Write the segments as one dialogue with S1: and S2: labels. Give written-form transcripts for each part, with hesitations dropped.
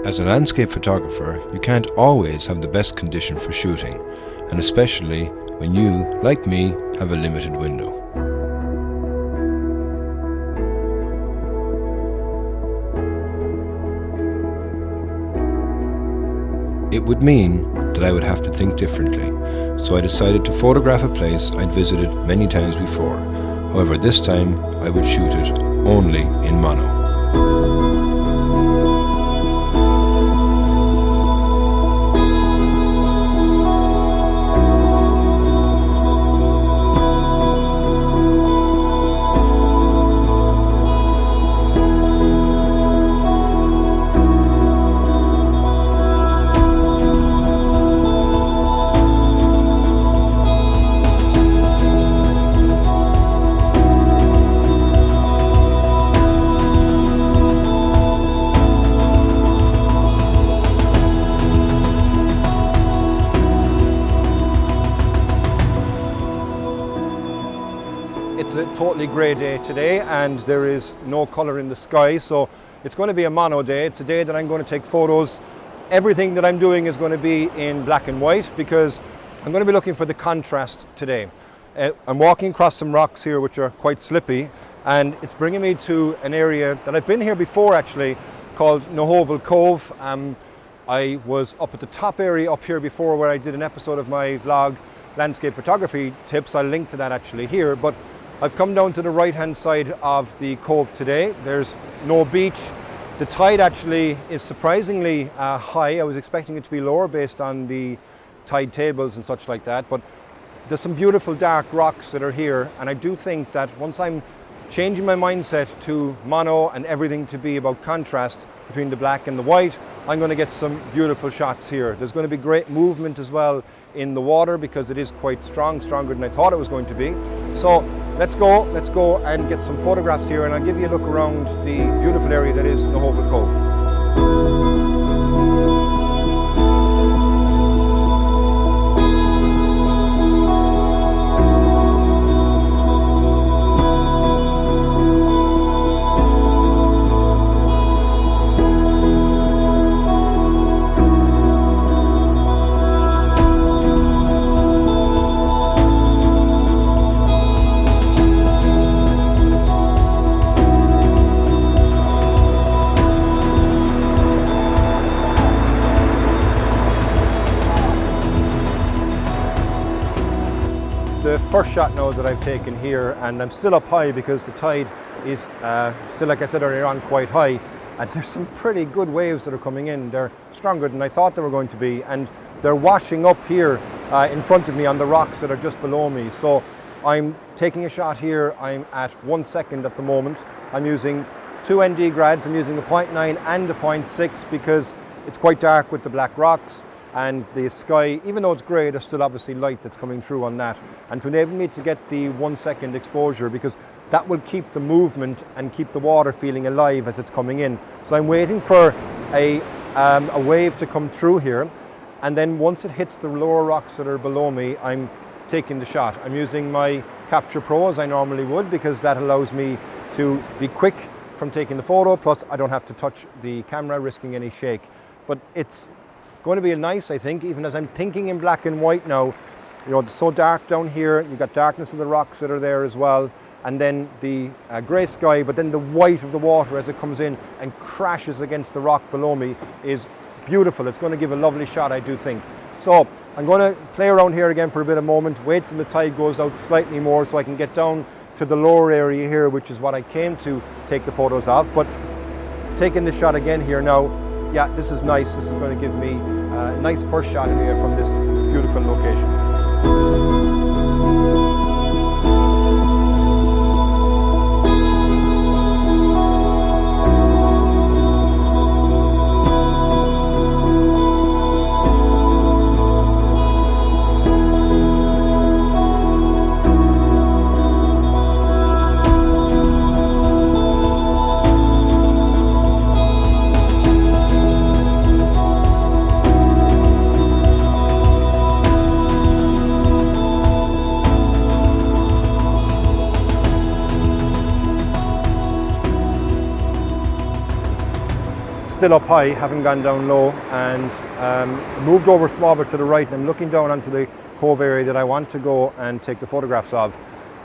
S1: As a landscape photographer, you can't always have the best condition for shooting, and especially when you, like me, have a limited window. It would mean that I would have to think differently, so I decided to photograph a place I'd visited many times before. However, this time I would shoot it only in mono.
S2: It's a totally grey day today and there is no colour in the sky, so it's going to be a mono day. It's a day that I'm going to take photos. Everything that I'm doing is going to be in black and white because I'm going to be looking for the contrast today. I'm walking across some rocks here which are quite slippy, and it's bringing me to an area that I've been here before actually, called Cove. I was up at the top area up here before where I did an episode of my vlog landscape photography tips. I'll link to that actually here, but I've come down to the right hand side of the cove today. There's no beach. The tide actually is surprisingly high. I was expecting it to be lower based on the tide tables and such like that, but there's some beautiful dark rocks that are here, and I do think that once I'm changing my mindset to mono and everything to be about contrast between the black and the white, I'm going to get some beautiful shots here. There's going to be great movement as well in the water because it is quite strong, stronger than I thought it was going to be. So let's go and get some photographs here, and I'll give you a look around the beautiful area that is Cove. The first shot now that I've taken here, and I'm still up high because the tide is still, like I said earlier on, quite high, and there's some pretty good waves that are coming in. They're stronger than I thought they were going to be, and they're washing up here in front of me on the rocks that are just below me. So I'm taking a shot here. I'm at 1 second at the moment. I'm using two ND grads. I'm using the 0.9 and the 0.6 because it's quite dark with the black rocks. And the sky, even though it's grey, there's still obviously light that's coming through on that. And to enable me to get the 1 second exposure, because that will keep the movement and keep the water feeling alive as it's coming in. So I'm waiting for a wave to come through here. And then once it hits the lower rocks that are below me, I'm taking the shot. I'm using my Capture Pro as I normally would, because that allows me to be quick from taking the photo. Plus I don't have to touch the camera, risking any shake. But it's going to be nice, I think, even as I'm thinking in black and white now. You know, it's so dark down here. You've got darkness of the rocks that are there as well, and then the grey sky, but then the white of the water as it comes in and crashes against the rock below me is beautiful. It's going to give a lovely shot, I do think. So I'm going to play around here again for a bit of moment, wait till the tide goes out slightly more so I can get down to the lower area here, which is what I came to take the photos of. But taking the shot again here now, yeah, this is nice. This is going to give me a nice first shot in here from this beautiful location. still up high, haven't gone down low, and moved over a small bit to the right, and I'm looking down onto the cove area that I want to go and take the photographs of.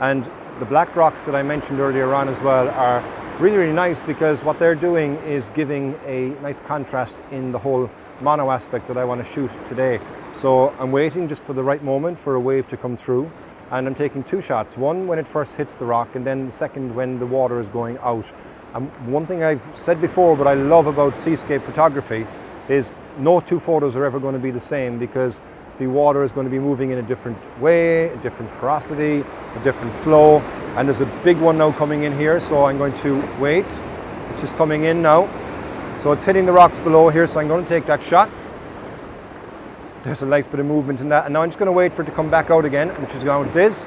S2: And the black rocks that I mentioned earlier on as well are really, really nice, because what they're doing is giving a nice contrast in the whole mono aspect that I want to shoot today. So I'm waiting just for the right moment for a wave to come through, and I'm taking 2 shots, one when it first hits the rock, and then the second when the water is going out. And one thing I've said before, but I love about seascape photography, is no 2 photos are ever going to be the same, because the water is going to be moving in a different way, a different porosity, a different flow. And there's a big one now coming in here, so I'm going to wait. It's just coming in now. So it's hitting the rocks below here, so I'm going to take that shot. There's a nice bit of movement in that, and now I'm just going to wait for it to come back out again, which is how it is.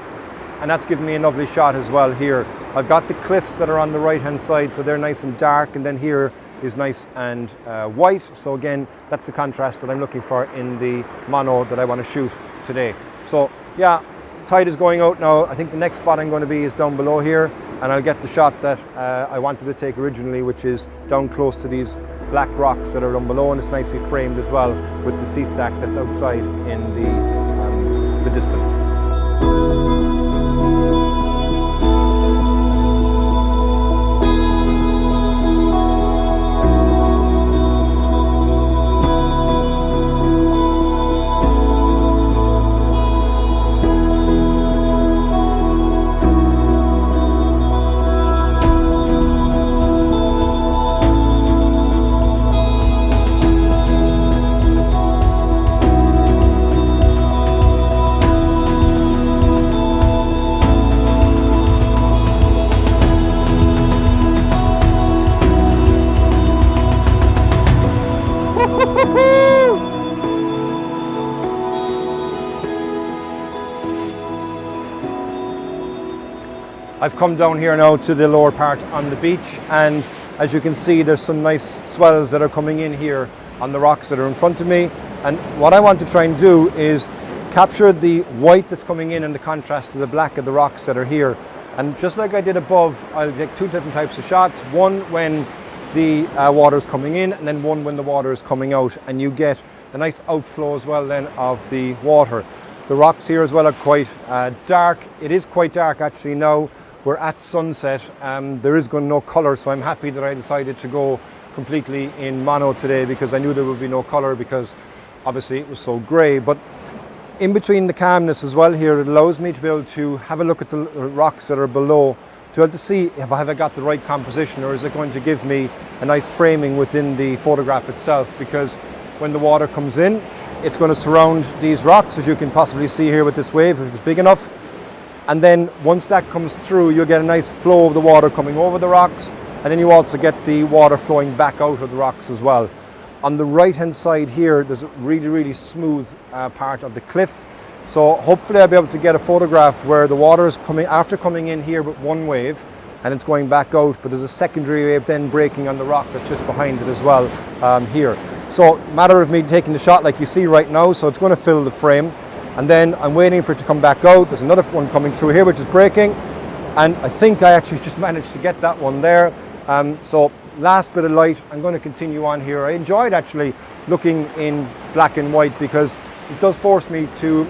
S2: And that's giving me a lovely shot as well here. I've got the cliffs that are on the right hand side, so they're nice and dark, and then here is nice and white. So again, that's the contrast that I'm looking for in the mono that I want to shoot today. So yeah, tide is going out now. I think the next spot I'm going to be is down below here, and I'll get the shot that I wanted to take originally, which is down close to these black rocks that are down below, and it's nicely framed as well with the sea stack that's outside in the distance. I've come down here now to the lower part on the beach, and as you can see, there's some nice swells that are coming in here on the rocks that are in front of me. And what I want to try and do is capture the white that's coming in and the contrast to the black of the rocks that are here. And just like I did above, I'll take 2 different types of shots, one when the water is coming in, and then one when the water is coming out, and you get a nice outflow as well then of the water. The rocks here as well are quite dark. It is quite dark actually now. We're at sunset. There is no colour, so I'm happy that I decided to go completely in mono today, because I knew there would be no colour, because obviously it was so grey. But in between the calmness as well here, it allows me to be able to have a look at the rocks that are below, to be able to see if I have got the right composition, or is it going to give me a nice framing within the photograph itself, because when the water comes in, it's going to surround these rocks, as you can possibly see here with this wave, if it's big enough. And then once that comes through, you'll get a nice flow of the water coming over the rocks, and then you also get the water flowing back out of the rocks as well. On the right hand side here, there's a really, really smooth part of the cliff. So hopefully I'll be able to get a photograph where the water is coming, after coming in here with one wave, and it's going back out, but there's a secondary wave then breaking on the rock that's just behind it as well here. So matter of me taking the shot like you see right now, so it's going to fill the frame. And then I'm waiting for it to come back out. There's another one coming through here which is breaking, and I think I actually just managed to get that one there. So last bit of light, I'm going to continue on here. I enjoyed actually looking in black and white, because it does force me to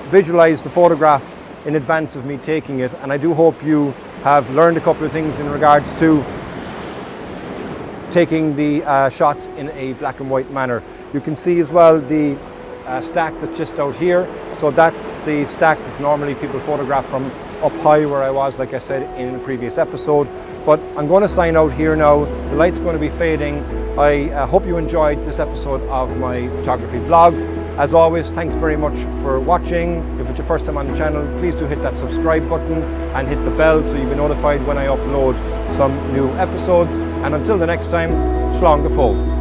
S2: visualize the photograph in advance of me taking it, and I do hope you have learned a couple of things in regards to taking the shots in a black and white manner. You can see as well the stack that's just out here. So that's the stack that's normally people photograph from up high where I was, like I said in the previous episode. But I'm going to sign out here now. The light's going to be fading. I hope you enjoyed this episode of my photography vlog. As always, thanks very much for watching. If it's your first time on the channel, please do hit that subscribe button and hit the bell so you'll be notified when I upload some new episodes. And until the next time, slán go fóill.